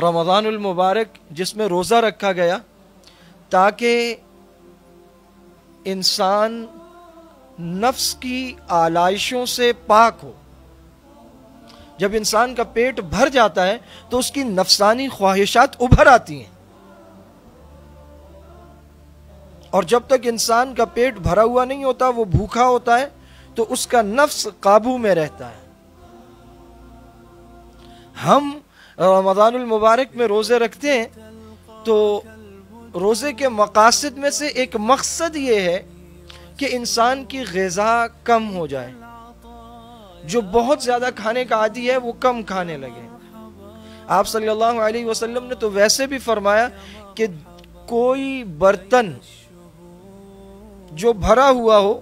رمضان المبارک جس میں روزہ رکھا گیا تاکہ انسان نفس کی آلائشوں سے پاک ہو۔ جب انسان کا پیٹ بھر جاتا ہے تو اس کی نفسانی خواہشات ابھر آتی ہیں، اور جب تک انسان کا پیٹ بھرا ہوا نہیں ہوتا، وہ بھوکا ہوتا ہے، تو اس کا نفس قابو میں رہتا ہے۔ ہم رمضان المبارک میں روزے رکھتے ہیں تو روزے کے مقاصد میں سے ایک مقصد یہ ہے کہ انسان کی غذا کم ہو جائے، جو بہت زیادہ کھانے کا عادی ہے وہ کم کھانے لگے۔ آپ صلی اللہ علیہ وسلم نے تو ویسے بھی فرمایا کہ کوئی برتن جو بھرا ہوا ہو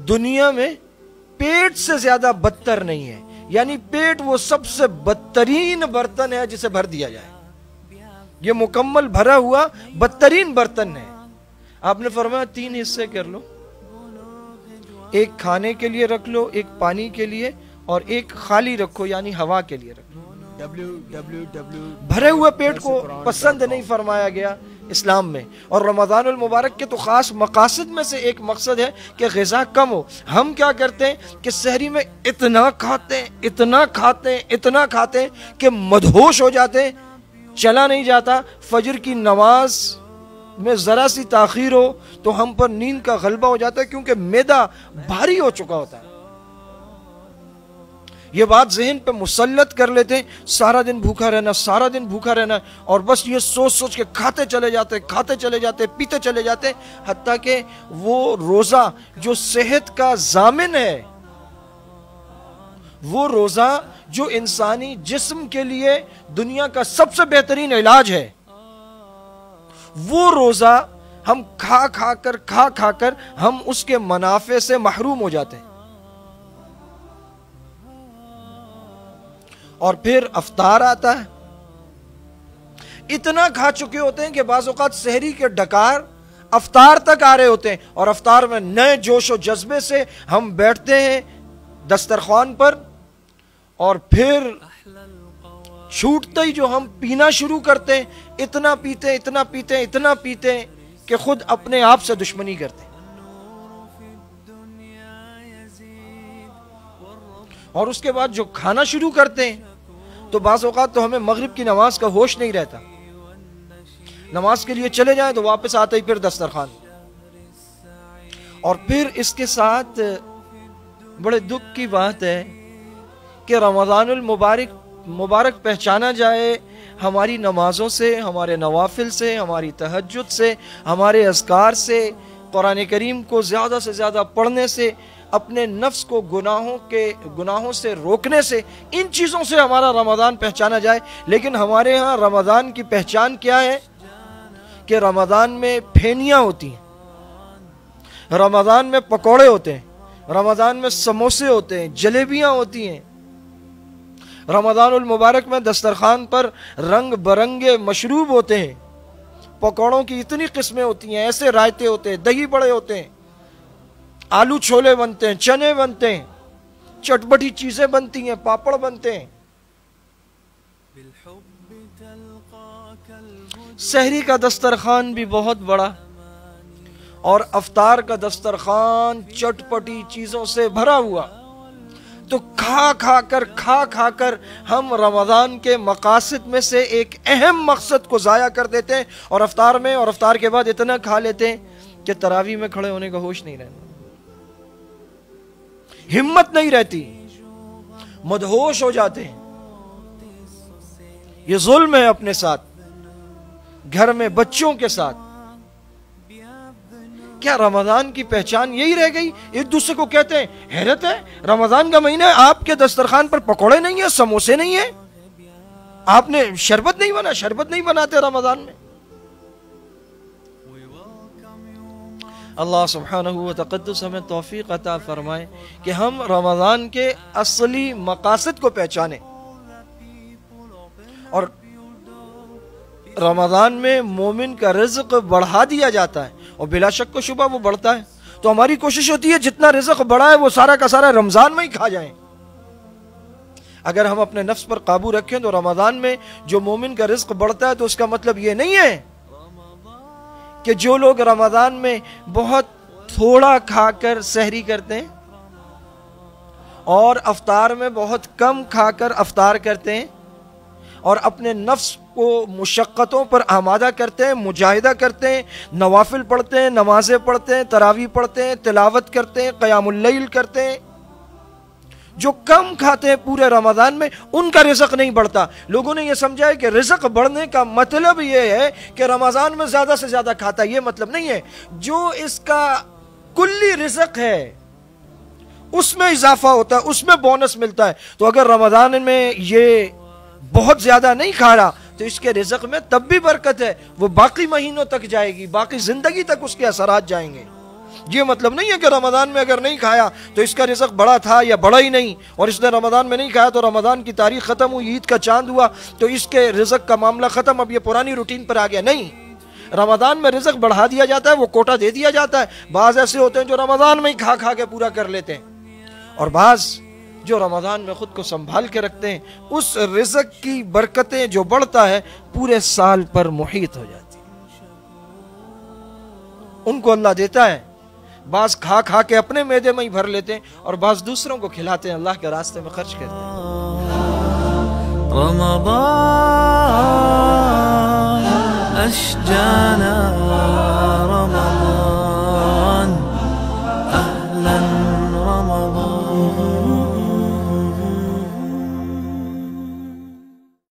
دنیا میں پیٹ سے زیادہ بدتر نہیں ہے، یعنی پیٹ وہ سب سے بدترین برتن ہے جسے بھر دیا جائے، یہ مکمل بھرا ہوا بدترین برتن ہے۔ آپ نے فرمایا 3 حصے کر لو، ایک کھانے کے لیے رکھ لو، ایک پانی کے لیے، اور ایک خالی رکھو یعنی ہوا کے لیے رکھ لو۔ بھرے ہوئے پیٹ کو پسند نہیں فرمایا گیا اسلام میں، اور رمضان المبارک کے تو خاص مقاصد میں سے ایک مقصد ہے کہ غذا کم ہو۔ ہم کیا کرتے ہیں کہ سحری میں اتنا کھاتے ہیں، اتنا کھاتے ہیں، اتنا کھاتے ہیں کہ مدہوش ہو جاتے ہیں، چلا نہیں جاتا۔ فجر کی نماز میں ذرا سی تاخیر ہو تو ہم پر نیند کا غلبہ ہو جاتا ہے، کیونکہ معدہ بھاری ہو چکا ہوتا ہے۔ یہ بات ذہن پہ مسلط کر لیتے ہیں، سارا دن بھوکا رہنا، سارا دن بھوکا رہنا، اور بس یہ سوچ سوچ کے کھاتے چلے جاتے، کھاتے چلے جاتے، پیتے چلے جاتے، حتیٰ کہ وہ روزہ جو صحت کا ضامن ہے، وہ روزہ جو انسانی جسم کے لیے دنیا کا سب سے بہترین علاج ہے، وہ روزہ ہم کھا کھا کر ہم اس کے منافع سے محروم ہو جاتے ہیں۔ اور پھر افطار آتا ہے، اتنا کھا چکے ہوتے ہیں کہ بعض اوقات سحری کے ڈکار افطار تک آ رہے ہوتے ہیں، اور افطار میں نئے جوش و جذبے سے ہم بیٹھتے ہیں دسترخوان پر، اور پھر چھوٹتے ہی جو ہم پینا شروع کرتے ہیں، اتنا پیتے اتنا پیتے اتنا پیتے کہ خود اپنے آپ سے دشمنی کرتے ہیں۔ اور اس کے بعد جو کھانا شروع کرتے ہیں تو بعض اوقات تو ہمیں مغرب کی نماز کا ہوش نہیں رہتا، نماز کے لیے چلے جائیں تو واپس آتے ہی پھر دسترخوان۔ اور پھر اس کے ساتھ بڑے دکھ کی بات ہے کہ رمضان المبارک پہچانا جائے ہماری نمازوں سے، ہمارے نوافل سے، ہماری تہجد سے، ہمارے اذکار سے، قرآن کریم کو زیادہ سے زیادہ پڑھنے سے، اپنے نفس کو گناہوں سے روکنے سے، ان چیزوں سے ہمارا رمضان پہچانا جائے۔ لیکن ہمارے ہاں رمضان کی پہچان کیا ہے کہ رمضان میں پھینیاں ہوتی ہیں، رمضان میں پکوڑے ہوتے ہیں، رمضان میں سموسے ہوتے ہیں، جلیبیاں ہوتی ہیں، رمضان المبارک میں دسترخوان پر رنگ برنگے مشروب ہوتے ہیں، پکوڑوں کی اتنی قسمیں ہوتی ہیں، ایسے رائتے ہوتے ہیں، دہی بڑے ہوتے ہیں، آلو چھولے بنتے ہیں، چنے بنتے ہیں، چٹپٹی چیزیں بنتی ہیں، پاپڑ بنتے ہیں۔ سحری کا دسترخوان بھی بہت بڑا، اور افطار کا دسترخوان چٹپٹی چیزوں سے بھرا ہوا، تو کھا کھا کر ہم رمضان کے مقاصد میں سے ایک اہم مقصد کو ضائع کر دیتے ہیں، اور افطار میں اور افطار کے بعد اتنا کھا لیتے ہیں کہ تراویح میں کھڑے ہونے کا ہوش نہیں رہتا، ہمت نہیں رہتی، مدہوش ہو جاتے ہیں۔ یہ ظلم ہے اپنے ساتھ، گھر میں بچوں کے ساتھ۔ کیا رمضان کی پہچان یہی رہ گئی؟ ایک دوسرے کو کہتے ہیں، حیرت ہے رمضان کا مہینہ ہے، آپ کے دسترخوان پر پکوڑے نہیں ہیں، سموسے نہیں ہیں، آپ نے شربت نہیں بناتے رمضان میں۔ اللہ سبحانہ و تقدس ہمیں توفیق عطا فرمائے کہ ہم رمضان کے اصلی مقاصد کو پہچانیں، اور رمضان میں مومن کا رزق بڑھا دیا جاتا ہے، اور بلا شک و شبہ وہ بڑھتا ہے۔ تو ہماری کوشش ہوتی ہے جتنا رزق بڑھا ہے وہ سارا کا سارا رمضان میں ہی کھا جائیں۔ اگر ہم اپنے نفس پر قابو رکھیں تو رمضان میں جو مومن کا رزق بڑھتا ہے تو اس کا مطلب یہ نہیں ہے کہ جو لوگ رمضان میں بہت تھوڑا کھا کر سحری کرتے ہیں اور افطار میں بہت کم کھا کر افطار کرتے ہیں اور اپنے نفس کو مشقتوں پر آمادہ کرتے ہیں، مجاہدہ کرتے ہیں، نوافل پڑھتے ہیں، نمازیں پڑھتے ہیں، تراویح پڑھتے ہیں، تلاوت کرتے ہیں، قیام اللیل کرتے ہیں، جو کم کھاتے ہیں پورے رمضان میں ان کا رزق نہیں بڑھتا۔ لوگوں نے یہ سمجھا ہے کہ رزق بڑھنے کا مطلب یہ ہے کہ رمضان میں زیادہ سے زیادہ کھاتا ہے، یہ مطلب نہیں ہے۔ جو اس کا کلی رزق ہے اس میں اضافہ ہوتا ہے، اس میں بونس ملتا ہے۔ تو اگر رمضان میں یہ بہت زیادہ نہیں کھا رہا تو اس کے رزق میں تب بھی برکت ہے، وہ باقی مہینوں تک جائے گی، باقی زندگی تک اس کے اثرات جائیں گے۔ یہ مطلب نہیں ہے کہ رمضان میں اگر نہیں کھایا تو اس کا رزق بڑا تھا یا بڑا ہی نہیں، اور اس نے رمضان میں نہیں کھایا تو رمضان کی تاریخ ختم ہوئی، عید کا چاند ہوا تو اس کے رزق کا معاملہ ختم، اب یہ پرانی روٹین پر آ گیا۔ نہیں، رمضان میں رزق بڑھا دیا جاتا ہے، وہ کوٹا دے دیا جاتا ہے۔ بعض ایسے ہوتے ہیں جو رمضان میں ہی کھا کھا کے پورا کر لیتے ہیں، اور بعض جو رمضان میں خود کو سنبھال کے رکھتے ہیں، اس رزق کی برکتیں جو بڑھتا ہے پورے سال پر محیط ہو جاتی ہیں، ان کو اللہ دیتا ہے۔ بعض کھا کھا کے اپنے معدے میں ہی بھر لیتے ہیں اور بعض دوسروں کو کھلاتے ہیں، اللہ کے راستے میں خرچ کرتے ہیں۔ رمضان اشجع